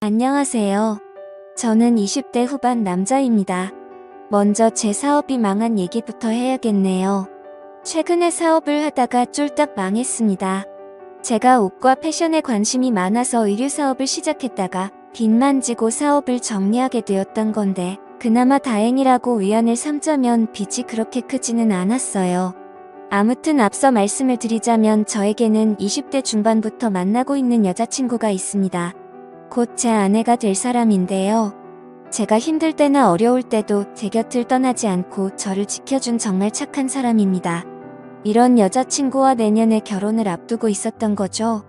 안녕하세요. 저는 20대 후반 남자입니다. 먼저 제 사업이 망한 얘기부터 해야겠네요. 최근에 사업을 하다가 쫄딱 망했습니다. 제가 옷과 패션에 관심이 많아서 의류 사업을 시작했다가 빚만 지고 사업을 정리하게 되었던 건데 그나마 다행이라고 위안을 삼자면 빚이 그렇게 크지는 않았어요. 아무튼 앞서 말씀을 드리자면 저에게는 20대 중반부터 만나고 있는 여자친구가 있습니다. 곧 제 아내가 될 사람인데요. 제가 힘들 때나 어려울 때도 제 곁을 떠나지 않고 저를 지켜준 정말 착한 사람입니다. 이런 여자친구와 내년에 결혼을 앞두고 있었던 거죠.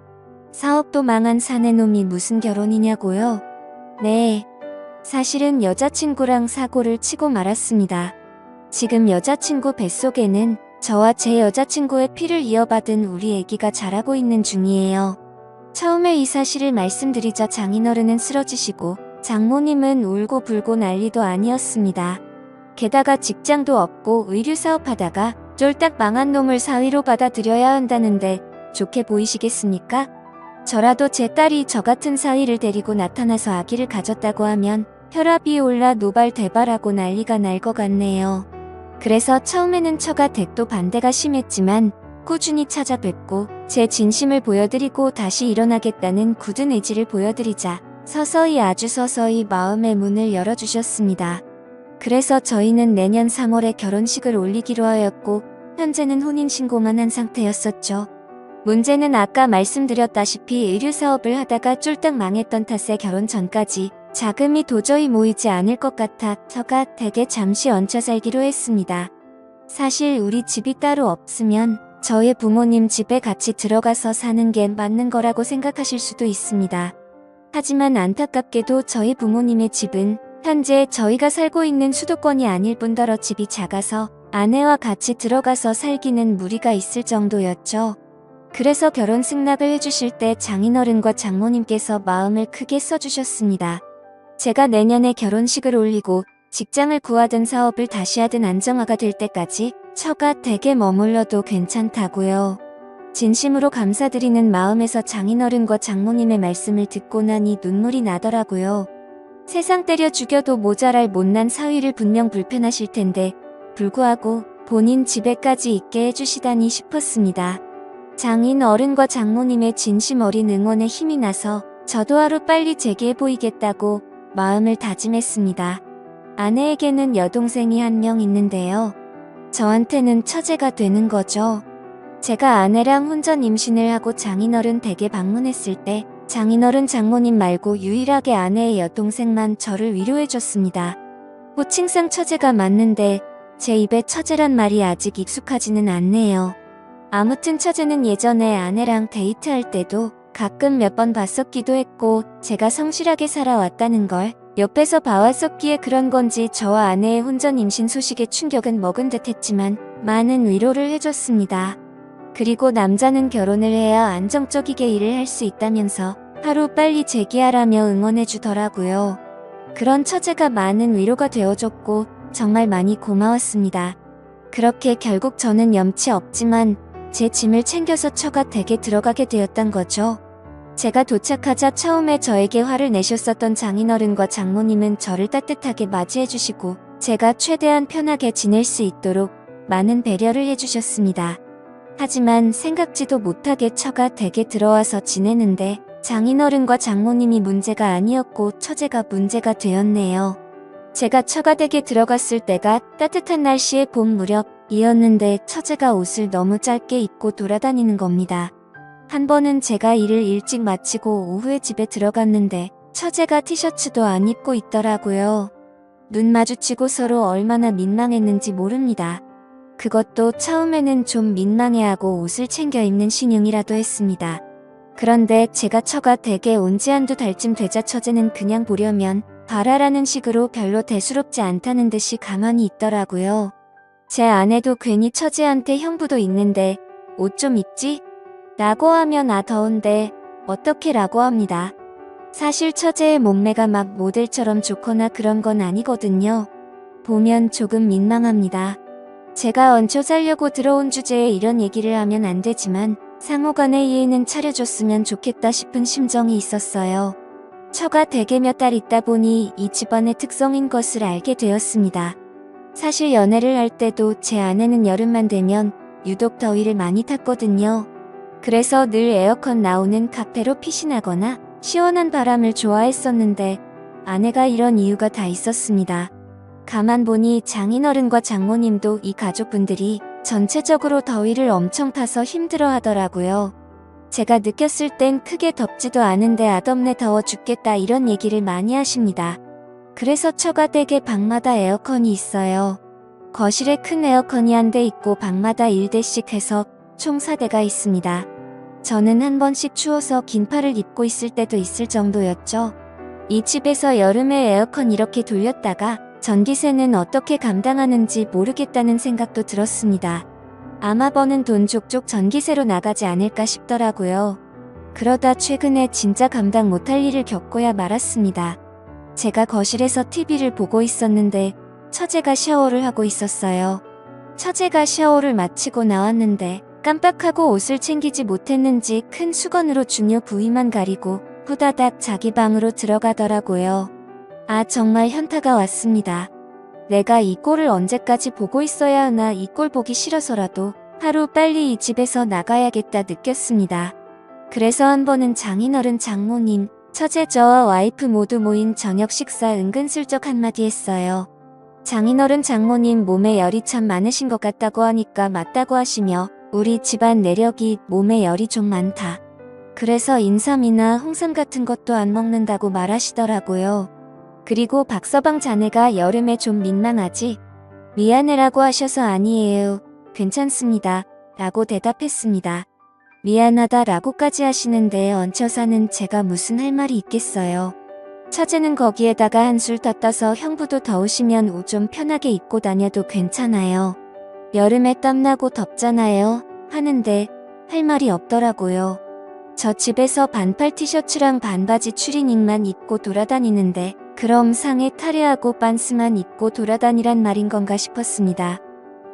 사업도 망한 사내놈이 무슨 결혼이냐고요? 네. 사실은 여자친구랑 사고를 치고 말았습니다. 지금 여자친구 뱃속에는 저와 제 여자친구의 피를 이어받은 우리 아기가 자라고 있는 중이에요. 처음에 이 사실을 말씀드리자 장인어른은 쓰러지시고 장모님은 울고 불고 난리도 아니었습니다. 게다가 직장도 없고 의류 사업하다가 쫄딱 망한 놈을 사위로 받아들여야 한다는데 좋게 보이시겠습니까? 저라도 제 딸이 저 같은 사위를 데리고 나타나서 아기를 가졌다고 하면 혈압이 올라 노발대발하고 난리가 날 것 같네요. 그래서 처음에는 처가 댁도 반대가 심했지만 꾸준히 찾아뵙고 제 진심을 보여드리고 다시 일어나겠다는 굳은 의지를 보여드리자 서서히 아주 서서히 마음의 문을 열어주셨습니다. 그래서 저희는 내년 3월에 결혼식을 올리기로 하였고 현재는 혼인신고만 한 상태였었죠. 문제는 아까 말씀드렸다시피 의류 사업을 하다가 쫄딱 망했던 탓에 결혼 전까지 자금이 도저히 모이지 않을 것 같아 처가 댁에 잠시 얹혀 살기로 했습니다. 사실 우리 집이 따로 없으면 저희 부모님 집에 같이 들어가서 사는 게 맞는 거라고 생각하실 수도 있습니다. 하지만 안타깝게도 저희 부모님의 집은 현재 저희가 살고 있는 수도권이 아닐 뿐더러 집이 작아서 아내와 같이 들어가서 살기는 무리가 있을 정도였죠. 그래서 결혼 승낙을 해주실 때 장인어른과 장모님께서 마음을 크게 써주셨습니다. 제가 내년에 결혼식을 올리고 직장을 구하든 사업을 다시 하든 안정화가 될 때까지 처가 댁에 머물러도 괜찮다고요. 진심으로 감사드리는 마음에서 장인어른과 장모님의 말씀을 듣고 나니 눈물이 나더라고요. 세상 때려 죽여도 모자랄 못난 사위를 분명 불편하실 텐데 불구하고 본인 집에까지 있게 해주시다니 싶었습니다. 장인어른과 장모님의 진심 어린 응원에 힘이 나서 저도 하루빨리 재기해 보이겠다고 마음을 다짐했습니다. 아내에게는 여동생이 한 명 있는데요. 저한테는 처제가 되는 거죠. 제가 아내랑 혼전 임신을 하고 장인어른 댁에 방문했을 때 장인어른 장모님 말고 유일하게 아내의 여동생만 저를 위로해줬습니다. 호칭상 처제가 맞는데 제 입에 처제란 말이 아직 익숙하지는 않네요. 아무튼 처제는 예전에 아내랑 데이트할 때도 가끔 몇 번 봤었기도 했고 제가 성실하게 살아왔다는 걸 옆에서 봐왔었기에 그런 건지 저와 아내의 혼전 임신 소식에 충격은 먹은 듯 했지만 많은 위로를 해줬습니다. 그리고 남자는 결혼을 해야 안정적이게 일을 할 수 있다면서 하루 빨리 재기하라며 응원해주더라고요. 그런 처제가 많은 위로가 되어줬고 정말 많이 고마웠습니다. 그렇게 결국 저는 염치 없지만 제 짐을 챙겨서 처가 댁에 들어가게 되었던 거죠. 제가 도착하자 처음에 저에게 화를 내셨었던 장인어른과 장모님은 저를 따뜻하게 맞이해주시고 제가 최대한 편하게 지낼 수 있도록 많은 배려를 해주셨습니다. 하지만 생각지도 못하게 처가 댁에 들어와서 지내는데 장인어른과 장모님이 문제가 아니었고 처제가 문제가 되었네요. 제가 처가 댁에 들어갔을 때가 따뜻한 날씨의 봄 무렵이었는데 처제가 옷을 너무 짧게 입고 돌아다니는 겁니다. 한 번은 제가 일을 일찍 마치고 오후에 집에 들어갔는데 처제가 티셔츠도 안 입고 있더라고요. 눈 마주치고 서로 얼마나 민망했는지 모릅니다. 그것도 처음에는 좀 민망해하고 옷을 챙겨 입는 신용이라도 했습니다. 그런데 제가 처가 댁에 온 지 한두 달쯤 되자 처제는 그냥 보려면 봐라라는 식으로 별로 대수롭지 않다는 듯이 가만히 있더라고요. 제 아내도 괜히 처제한테 형부도 있는데 옷 좀 입지? 라고 하면 아 더운데 어떻게 라고 합니다. 사실 처제의 몸매가 막 모델처럼 좋거나 그런 건 아니거든요. 보면 조금 민망합니다. 제가 얹혀 살려고 들어온 주제에 이런 얘기를 하면 안 되지만 상호간의 이해는 차려줬으면 좋겠다 싶은 심정이 있었어요. 처가 댁에 몇 달 있다 보니 이 집안의 특성인 것을 알게 되었습니다. 사실 연애를 할 때도 제 아내는 여름만 되면 유독 더위를 많이 탔거든요. 그래서 늘 에어컨 나오는 카페로 피신하거나 시원한 바람을 좋아했었는데 아내가 이런 이유가 다 있었습니다. 가만 보니 장인어른과 장모님도 이 가족분들이 전체적으로 더위를 엄청 타서 힘들어 하더라고요. 제가 느꼈을 땐 크게 덥지도 않은데 아덥네 더워 죽겠다 이런 얘기를 많이 하십니다. 그래서 처가 댁에 방마다 에어컨이 있어요. 거실에 큰 에어컨이 한 대 있고 방마다 1대씩 해서 총 4대가 있습니다. 저는 한 번씩 추워서 긴팔을 입고 있을 때도 있을 정도였죠. 이 집에서 여름에 에어컨 이렇게 돌렸다가 전기세는 어떻게 감당하는지 모르겠다는 생각도 들었습니다. 아마 버는 돈 족족 전기세로 나가지 않을까 싶더라고요. 그러다 최근에 진짜 감당 못할 일을 겪고야 말았습니다. 제가 거실에서 TV를 보고 있었는데 처제가 샤워를 하고 있었어요. 처제가 샤워를 마치고 나왔는데 깜빡하고 옷을 챙기지 못했는지 큰 수건으로 중요 부위만 가리고 후다닥 자기 방으로 들어가더라고요. 아, 정말 현타가 왔습니다. 내가 이 꼴을 언제까지 보고 있어야 하나. 이 꼴 보기 싫어서라도 하루 빨리 이 집에서 나가야겠다 느꼈습니다. 그래서 한 번은 장인어른 장모님, 처제 저와 와이프 모두 모인 저녁 식사 은근슬쩍 한마디 했어요. 장인어른 장모님 몸에 열이 참 많으신 것 같다고 하니까 맞다고 하시며 우리 집안 내력이 몸에 열이 좀 많다. 그래서 인삼이나 홍삼 같은 것도 안 먹는다고 말하시더라고요. 그리고 박서방 자네가 여름에 좀 민망하지? 미안해라고 하셔서 아니에요. 괜찮습니다. 라고 대답했습니다. 미안하다 라고까지 하시는데 얹혀 사는 제가 무슨 할 말이 있겠어요. 처제는 거기에다가 한술 더 떠서 형부도 더우시면 옷 좀 편하게 입고 다녀도 괜찮아요. 여름에 땀나고 덥잖아요. 하는데 할 말이 없더라고요. 저 집에서 반팔 티셔츠랑 반바지 추리닝만 입고 돌아다니는데 그럼 상에 탈의하고 반스만 입고 돌아다니란 말인 건가 싶었습니다.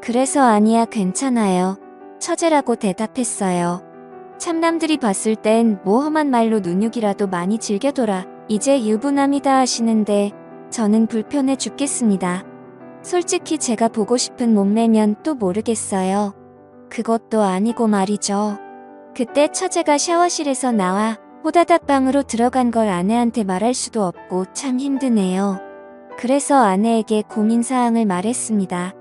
그래서 아니야 괜찮아요. 처제라고 대답했어요. 참 남들이 봤을 땐 뭐 험한 말로 눈육이라도 많이 즐겨둬라. 이제 유부남이다 하시는데 저는 불편해 죽겠습니다. 솔직히 제가 보고 싶은 몸매면 또 모르겠어요. 그것도 아니고 말이죠. 그때 처제가 샤워실에서 나와 호다닥 방으로 들어간 걸 아내한테 말할 수도 없고 참 힘드네요. 그래서 아내에게 고민사항을 말했습니다.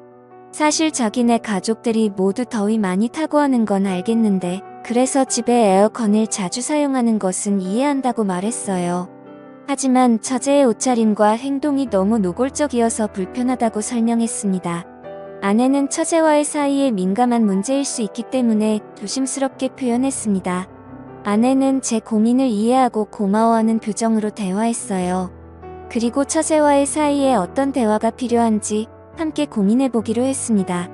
사실 자기네 가족들이 모두 더위 많이 타고 하는 건 알겠는데 그래서 집에 에어컨을 자주 사용하는 것은 이해한다고 말했어요. 하지만 처제의 옷차림과 행동이 너무 노골적이어서 불편하다고 설명했습니다. 아내는 처제와의 사이에 민감한 문제일 수 있기 때문에 조심스럽게 표현했습니다. 아내는 제 고민을 이해하고 고마워하는 표정으로 대화했어요. 그리고 처제와의 사이에 어떤 대화가 필요한지 함께 고민해보기로 했습니다.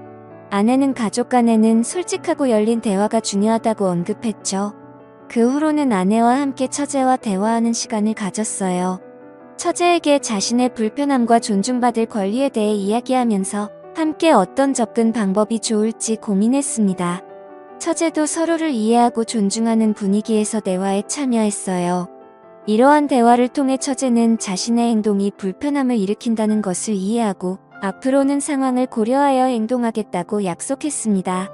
아내는 가족 간에는 솔직하고 열린 대화가 중요하다고 언급했죠. 그 후로는 아내와 함께 처제와 대화하는 시간을 가졌어요. 처제에게 자신의 불편함과 존중받을 권리에 대해 이야기하면서 함께 어떤 접근 방법이 좋을지 고민했습니다. 처제도 서로를 이해하고 존중하는 분위기에서 대화에 참여했어요. 이러한 대화를 통해 처제는 자신의 행동이 불편함을 일으킨다는 것을 이해하고 앞으로는 상황을 고려하여 행동하겠다고 약속했습니다.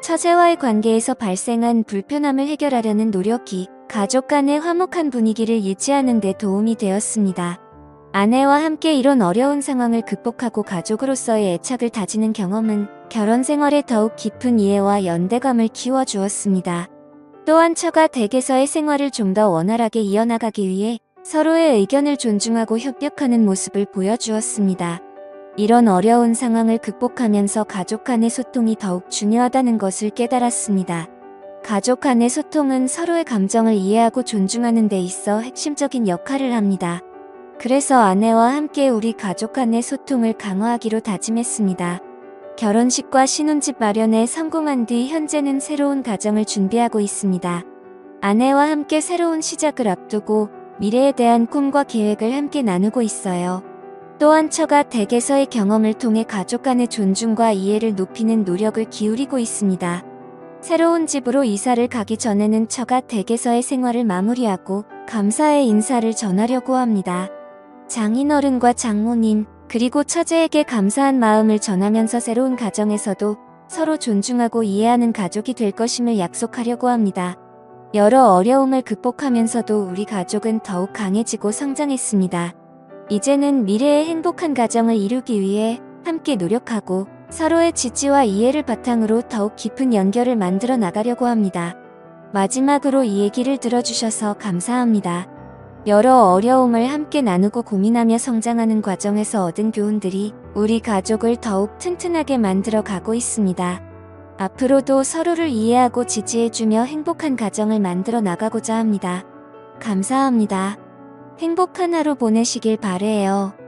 처제와의 관계에서 발생한 불편함을 해결하려는 노력이 가족 간의 화목한 분위기를 유지하는 데 도움이 되었습니다. 아내와 함께 이런 어려운 상황을 극복하고 가족으로서의 애착을 다지는 경험은 결혼 생활에 더욱 깊은 이해와 연대감을 키워주었습니다. 또한 처가 댁에서의 생활을 좀 더 원활하게 이어나가기 위해 서로의 의견을 존중하고 협력하는 모습을 보여주었습니다. 이런 어려운 상황을 극복하면서 가족 간의 소통이 더욱 중요하다는 것을 깨달았습니다. 가족 간의 소통은 서로의 감정을 이해하고 존중하는 데 있어 핵심적인 역할을 합니다. 그래서 아내와 함께 우리 가족 간의 소통을 강화하기로 다짐했습니다. 결혼식과 신혼집 마련에 성공한 뒤 현재는 새로운 가정을 준비하고 있습니다. 아내와 함께 새로운 시작을 앞두고 미래에 대한 꿈과 계획을 함께 나누고 있어요. 또한 처가 댁에서의 경험을 통해 가족 간의 존중과 이해를 높이는 노력을 기울이고 있습니다. 새로운 집으로 이사를 가기 전에는 처가 댁에서의 생활을 마무리하고 감사의 인사를 전하려고 합니다. 장인어른과 장모님, 그리고 처제에게 감사한 마음을 전하면서 새로운 가정에서도 서로 존중하고 이해하는 가족이 될 것임을 약속하려고 합니다. 여러 어려움을 극복하면서도 우리 가족은 더욱 강해지고 성장했습니다. 이제는 미래의 행복한 가정을 이루기 위해 함께 노력하고 서로의 지지와 이해를 바탕으로 더욱 깊은 연결을 만들어 나가려고 합니다. 마지막으로 이 얘기를 들어주셔서 감사합니다. 여러 어려움을 함께 나누고 고민하며 성장하는 과정에서 얻은 교훈들이 우리 가족을 더욱 튼튼하게 만들어 가고 있습니다. 앞으로도 서로를 이해하고 지지해주며 행복한 가정을 만들어 나가고자 합니다. 감사합니다. 행복한 하루 보내시길 바래요.